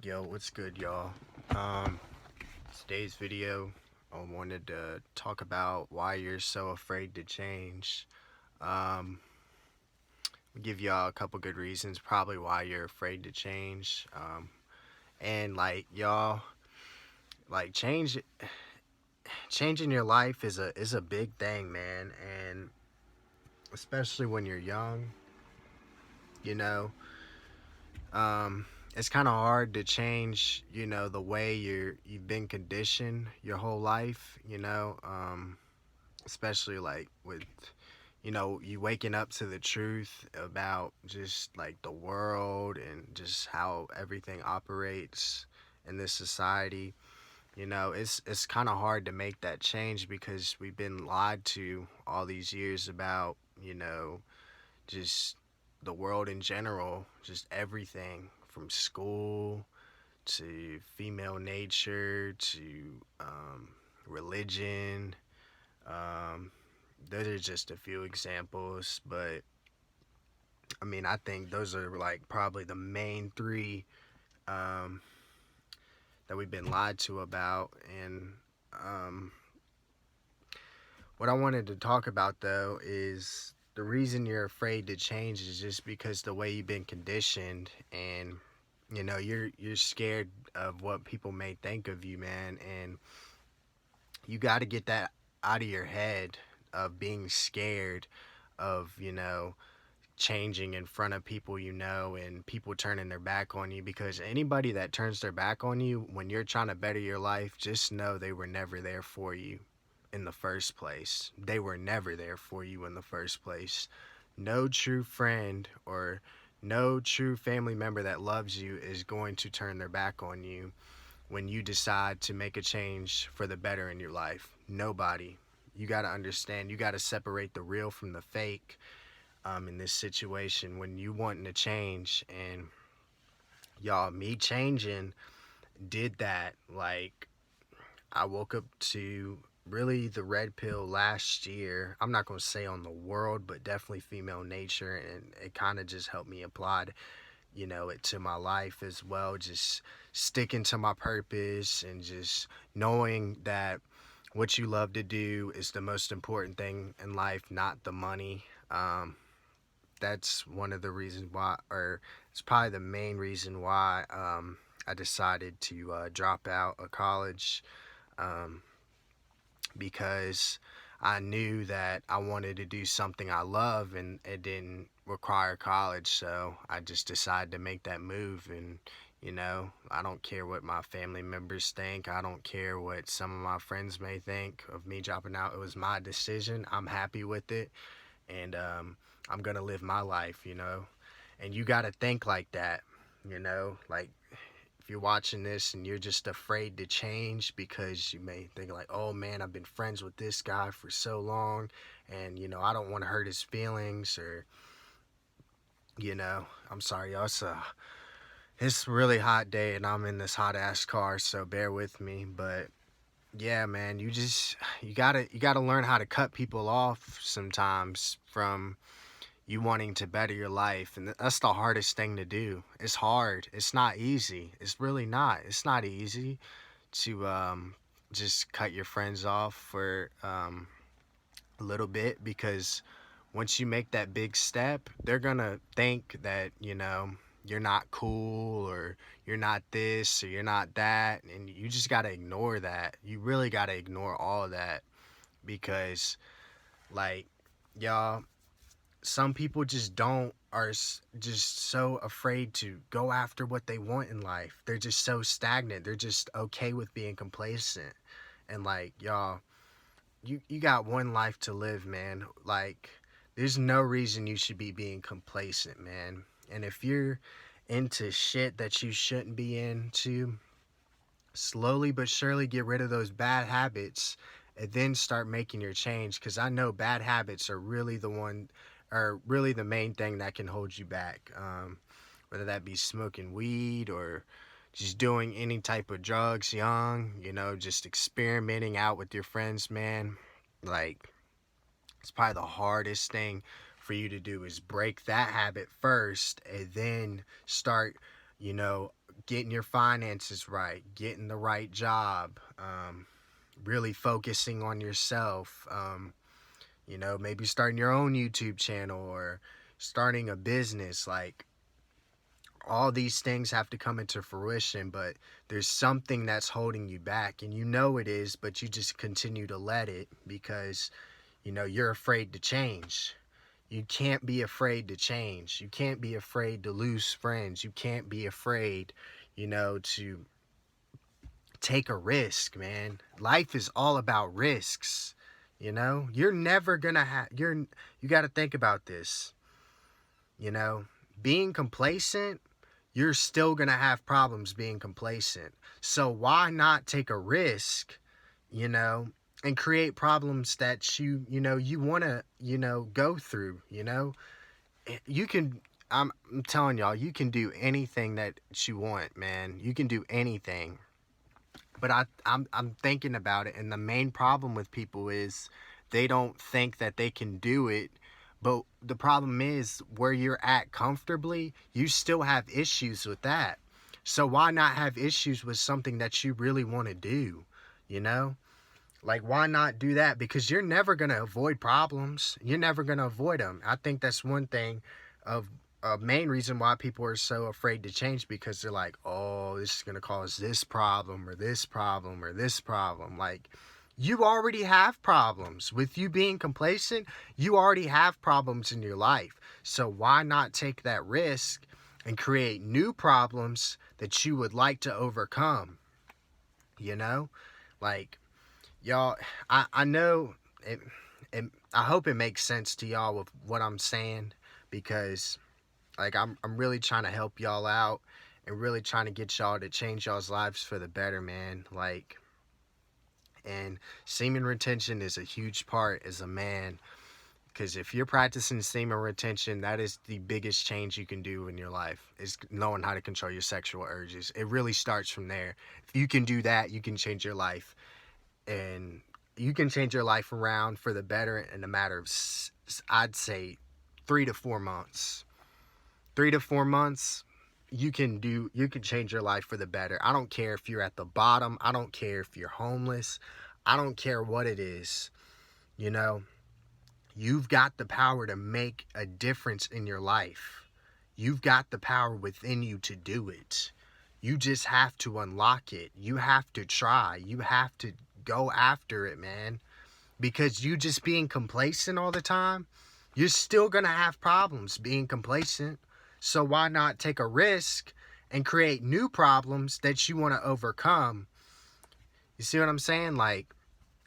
Yo, what's good, y'all? Today's video, I wanted to talk about why you're so afraid to change. Um, give y'all a couple good reasons, probably why you're afraid to change. And like y'all, like changing your life is a big thing, man. And especially when you're young, you know, it's kind of hard to change, the way you've been conditioned your whole life, especially like with you waking up to the truth about just like the world and just how everything operates in this society. It's kind of hard to make that change because we've been lied to all these years about, just the world in general, just everything from school to female nature to religion. um, those are just a few examples, but I mean, I think those are like probably the main three um, that we've been lied to about. And um, what I wanted to talk about though is the reason you're afraid to change is just because the way you've been conditioned, and you're scared of what people may think of you, man. And you got to get that out of your head of being scared of changing in front of people, and people turning their back on you. Because anybody that turns their back on you when you're trying to better your life, just know they were never there for you in the first place. They were never there for you in the first place. No true friend or no true family member that loves you is going to turn their back on you when you decide to make a change for the better in your life. Nobody. You got to understand, you got to separate the real from the fake in this situation when you wanting to change. And y'all, me changing did that. Like, I woke up to really the red pill last year. I'm not going to say on the world, but definitely female nature. And it kind of just helped me apply it to my life as well. Just sticking to my purpose and just knowing that what you love to do is the most important thing in life, not the money. That's one of the reasons why, or it's probably the main reason why I decided to drop out of college, um, because I knew that I wanted to do something I love and it didn't require college. So I just decided to make that move. And, I don't care what my family members think. I don't care what some of my friends may think of me dropping out. It was my decision. I'm happy with it. And I'm going to live my life, And you got to think like that, like if you're watching this and you're just afraid to change because you may think like, oh man, I've been friends with this guy for so long, and I don't want to hurt his feelings, or I'm sorry, y'all. It's a really hot day and I'm in this hot ass car, so bear with me. But yeah, man, you gotta learn how to cut people off sometimes from you wanting to better your life. And that's the hardest thing to do. It's hard. It's not easy. It's really not. It's not easy to just cut your friends off for a little bit, because once you make that big step, they're gonna think that you're not cool, or you're not this, or you're not that, and you just gotta ignore that. You really gotta ignore all of that, because like, y'all, some people just don't are just so afraid to go after what they want in life. They're just so stagnant. They're just okay with being complacent. And like, y'all, you got one life to live, man. Like, there's no reason you should be being complacent, man. And if you're into shit that you shouldn't be into, slowly but surely get rid of those bad habits and then start making your change. Because I know bad habits are really the main thing that can hold you back. Whether that be smoking weed or just doing any type of drugs young, just experimenting out with your friends, man. Like, it's probably the hardest thing for you to do is break that habit first and then start, you know, getting your finances right, getting the right job, really focusing on yourself, maybe starting your own YouTube channel or starting a business. Like, all these things have to come into fruition, but there's something that's holding you back, and you know it is, but you just continue to let it because, you're afraid to change. You can't be afraid to change. You can't be afraid to lose friends. You can't be afraid, to take a risk, man. Life is all about risks. You're never gonna you got to think about this. you know Being complacent, you're still gonna have problems being complacent. So why not take a risk, and create problems that you want to, go through. You can I'm telling y'all, you can do anything that you want, man. You can do anything. But I'm thinking about it, and the main problem with people is they don't think that they can do it. But the problem is, where you're at comfortably, you still have issues with that. So why not have issues with something that you really want to do? You know? Like, why not do that? Because you're never going to avoid problems. You're never going to avoid them. I think that's one thing of a main reason why people are so afraid to change, because they're like, oh, this is going to cause this problem or this problem or this problem. Like, you already have problems. With you being complacent, you already have problems in your life. So why not take that risk and create new problems that you would like to overcome? Like, y'all, I know I hope it makes sense to y'all with what I'm saying, because like I'm really trying to help y'all out and really trying to get y'all to change y'all's lives for the better, man. Like, and semen retention is a huge part as a man, because if you're practicing semen retention, that is the biggest change you can do in your life, is knowing how to control your sexual urges. It really starts from there. If you can do that, you can change your life. And you can change your life around for the better in a matter of, I'd say, 3 to 4 months. 3 to 4 months, you can change your life for the better. I don't care if you're at the bottom. I don't care if you're homeless. I don't care what it is. You've got the power to make a difference in your life. You've got the power within you to do it. You just have to unlock it. You have to try. You have to go after it, man. Because you just being complacent all the time, you're still going to have problems being complacent. So why not take a risk and create new problems that you want to overcome? You see what I'm saying? Like,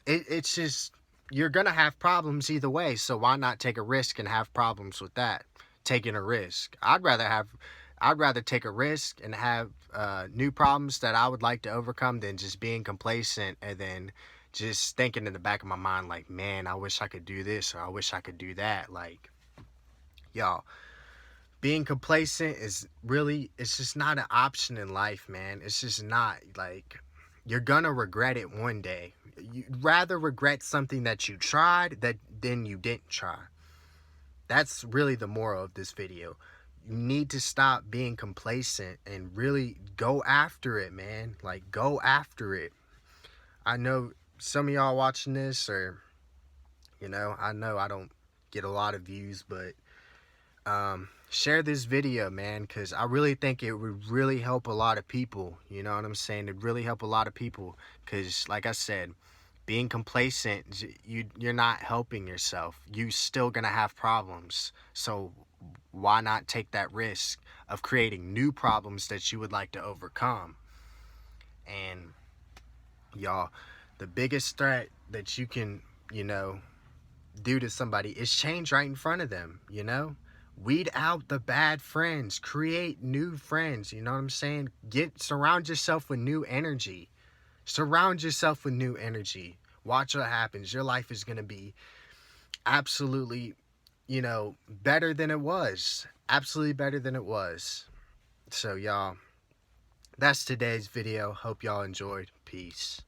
it's just, you're going to have problems either way. So why not take a risk and have problems with that? Taking a risk. I'd rather take a risk and have new problems that I would like to overcome than just being complacent and then just thinking in the back of my mind, like, man, I wish I could do this or I wish I could do that. Like, y'all, being complacent is really, it's just not an option in life, man. It's just not. Like, you're gonna regret it one day. You'd rather regret something that you tried than you didn't try. That's really the moral of this video. You need to stop being complacent and really go after it, man. Like, go after it. I know some of y'all watching this, or, I know I don't get a lot of views, but share this video, man, because I really think it would really help a lot of people. You know what I'm saying? It'd really help a lot of people, because, like I said, being complacent, you're not helping yourself. You're still gonna have problems. So why not take that risk of creating new problems that you would like to overcome? And y'all, the biggest threat that you can, do to somebody is change right in front of them. Weed out the bad friends, create new friends. You know what I'm saying? Surround yourself with new energy. Surround yourself with new energy. Watch what happens. Your life is going to be absolutely, better than it was. Absolutely better than it was. So, y'all, that's today's video. Hope y'all enjoyed. Peace.